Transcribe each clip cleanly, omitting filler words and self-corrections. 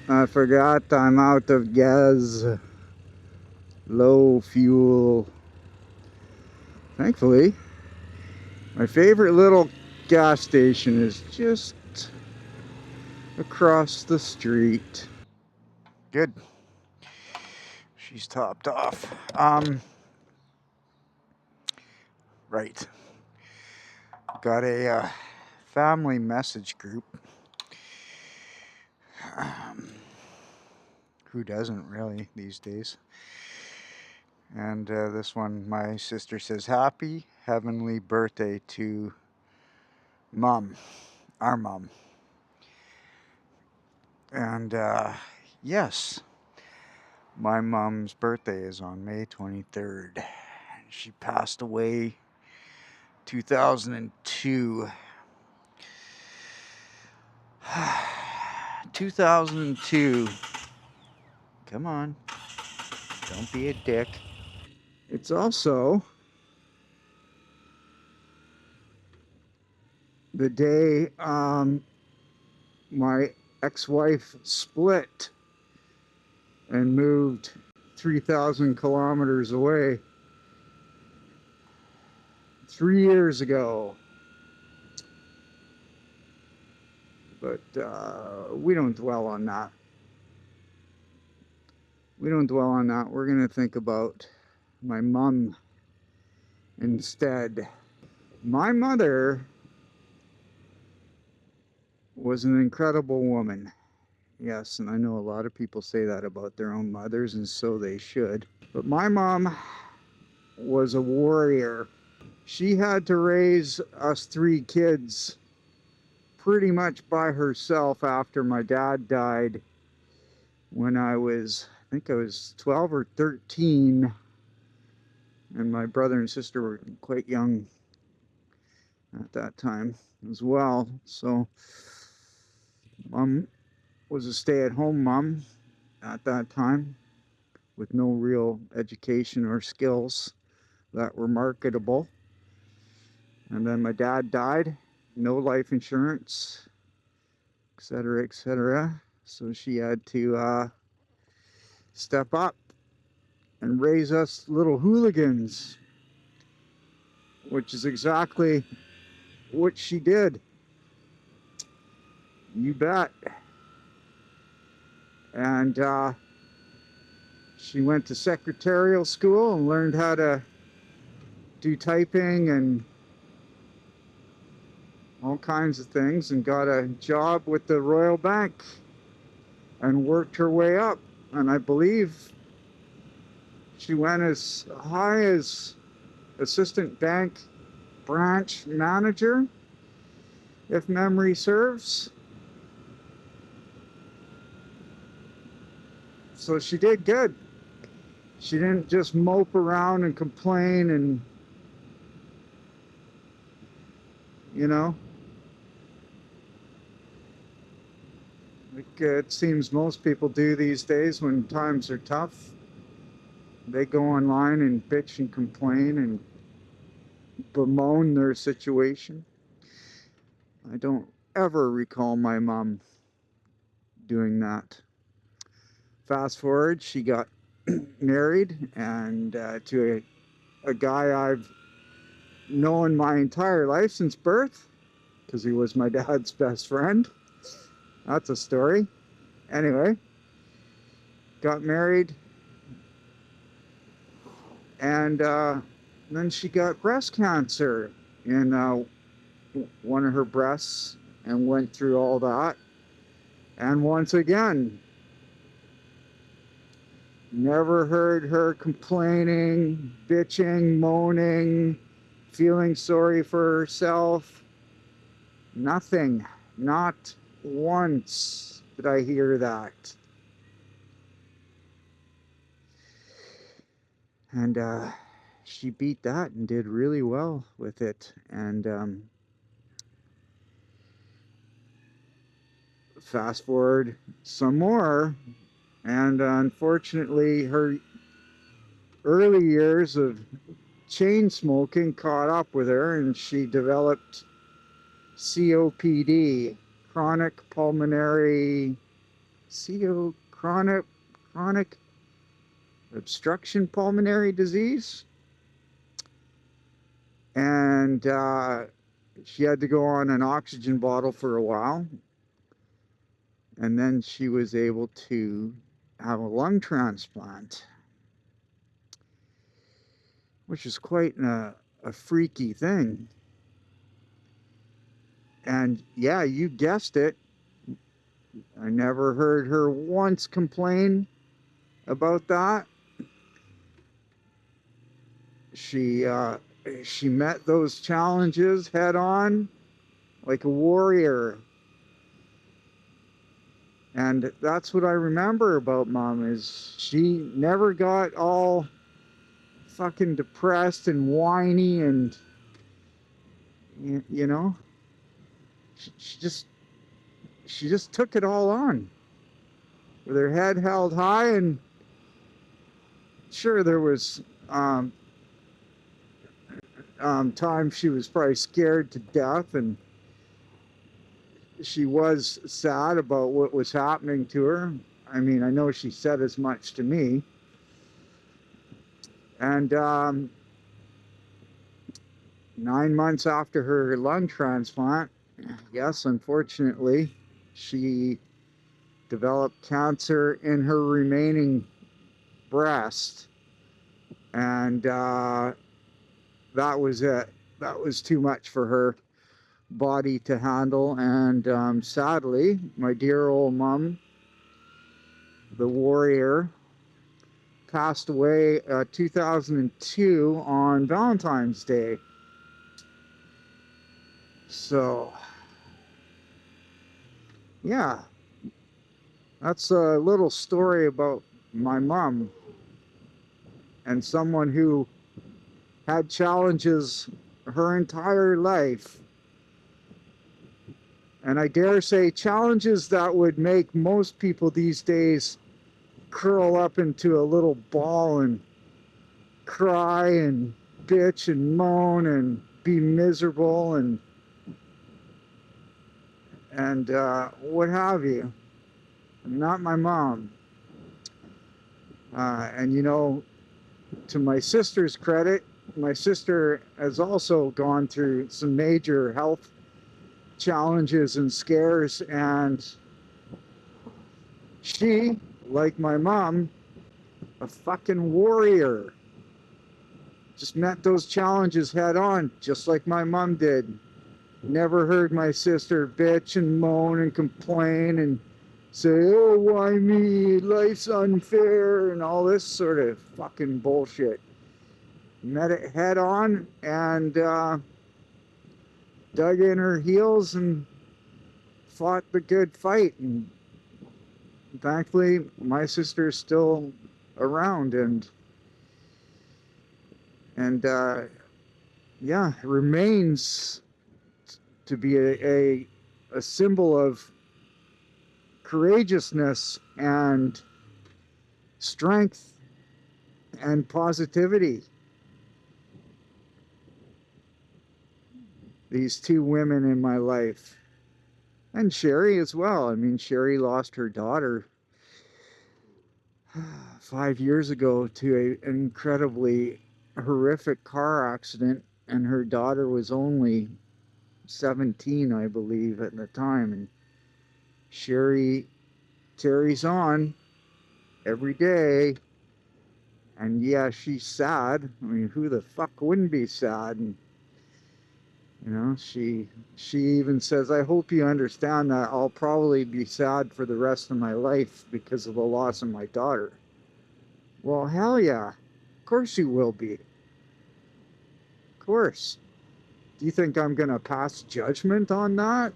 I forgot I'm out of gas. Low fuel. Thankfully, my favorite little gas station is just across the street. Good. She's topped off. Right. Got a family message group. Um, who doesn't really these days? And this one, my sister says, "Happy heavenly birthday to Mom, our mom." And yes, my mom's birthday is on May 23rd. She passed away 2002. 2002. Come on, don't be a dick. It's also the day my ex-wife split and moved 3,000 kilometers away 3 years ago. But we don't dwell on that. We don't dwell on that. We're going to think about my mom instead. My mother was an incredible woman. Yes, and I know a lot of people say that about their own mothers, and so they should. But my mom was a warrior. She had to raise us three kids pretty much by herself after my dad died when I think I was 12 or 13, and my brother and sister were quite young at that time as well. So mom was a stay-at-home mom at that time with no real education or skills that were marketable. And then my dad died, no life insurance, etc., etc. So she had to step up and raise us little hooligans, which is exactly what she did. You bet. And she went to secretarial school and learned how to do typing and all kinds of things, and got a job with the Royal Bank and worked her way up. And I believe she went as high as assistant bank branch manager, if memory serves. So she did good. She didn't just mope around and complain and, you know, like it seems most people do these days when times are tough. They go online and bitch and complain and bemoan their situation. I don't ever recall my mom doing that. Fast forward, she got married and to a guy I've known my entire life since birth, because he was my dad's best friend. That's a story. Anyway, got married, and then she got breast cancer in one of her breasts and went through all that. And once again, never heard her complaining, bitching, moaning, feeling sorry for herself. Nothing. Not once did I hear that. And she beat that and did really well with it. And fast forward some more, and unfortunately, her early years of chain smoking caught up with her, and she developed COPD, chronic pulmonary chronic obstruction pulmonary disease. And she had to go on an oxygen bottle for a while. And then she was able to have a lung transplant, which is quite a freaky thing. And yeah, you guessed it. I never heard her once complain about that. She met those challenges head on like a warrior. And that's what I remember about Mom, is she never got all fucking depressed and whiny, and you know, she just took it all on with her head held high. And sure, there was times she was probably scared to death, and she was sad about what was happening to her. I mean, I know she said as much to me. And 9 months after her lung transplant, yes, unfortunately, she developed cancer in her remaining breast. And that was it. That was too much for her body to handle. And sadly, my dear old mom, the warrior, passed away 2002 on Valentine's Day. So yeah, that's a little story about my mom, and someone who had challenges her entire life. And I dare say challenges that would make most people these days curl up into a little ball and cry and bitch and moan and be miserable and what have you. Not my mom. And you know, to my sister's credit, my sister has also gone through some major health challenges and scares, and she, like my mom, a fucking warrior, just met those challenges head on, just like my mom did. Never heard my sister bitch and moan and complain and say, oh, why me? Life's unfair and all this sort of fucking bullshit. Met it head on and dug in her heels and fought the good fight. And thankfully, my sister's still around, and yeah, remains to be a symbol of courageousness and strength and positivity. These two women in my life, and Sherry as well. I mean, Sherry lost her daughter 5 years ago to an incredibly horrific car accident, and her daughter was only 17, I believe, at the time. And Sherry carries on every day, and yeah, she's sad. I mean, who the fuck wouldn't be sad? And you know, she even says, I hope you understand that I'll probably be sad for the rest of my life because of the loss of my daughter. Well, hell yeah, of course you will be. Of course. Do you think I'm gonna pass judgment on that?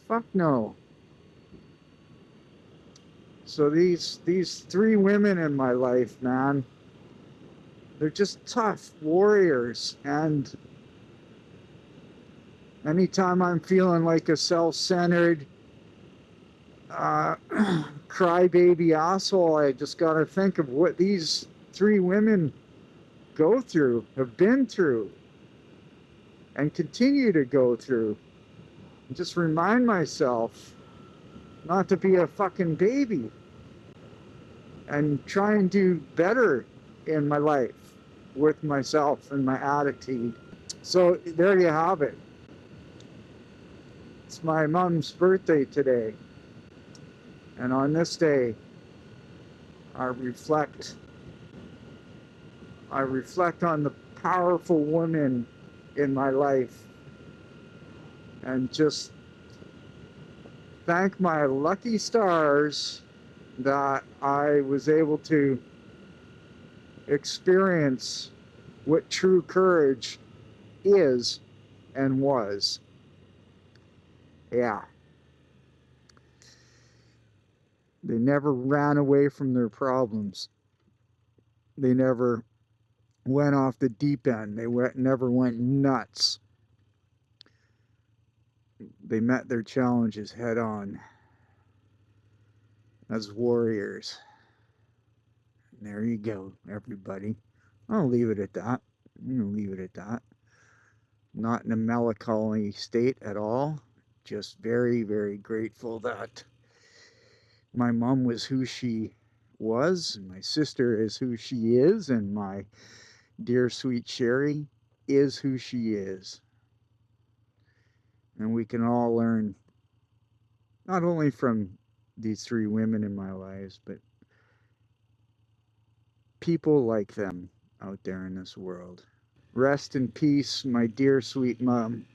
Fuck no. So these three women in my life, man, they're just tough warriors. And anytime I'm feeling like a self-centered crybaby asshole, I just gotta think of what these three women go through, have been through, and continue to go through. And just remind myself not to be a fucking baby and try and do better in my life with myself and my attitude. So there you have it. It's my mom's birthday today. And on this day, I reflect I reflect on the powerful women in my life and just thank my lucky stars that I was able to experience what true courage is and was. Yeah. They never ran away from their problems. They never went off the deep end. Never went nuts. They met their challenges head on as warriors. And there you go, everybody. I'll leave it at that. I'm going to leave it at that. Not in a melancholy state at all. Just very, very grateful that my mom was who she was, and my sister is who she is, and my dear sweet Sherry is who she is. And we can all learn not only from these three women in my lives, but people like them out there in this world. Rest in peace, my dear sweet mom.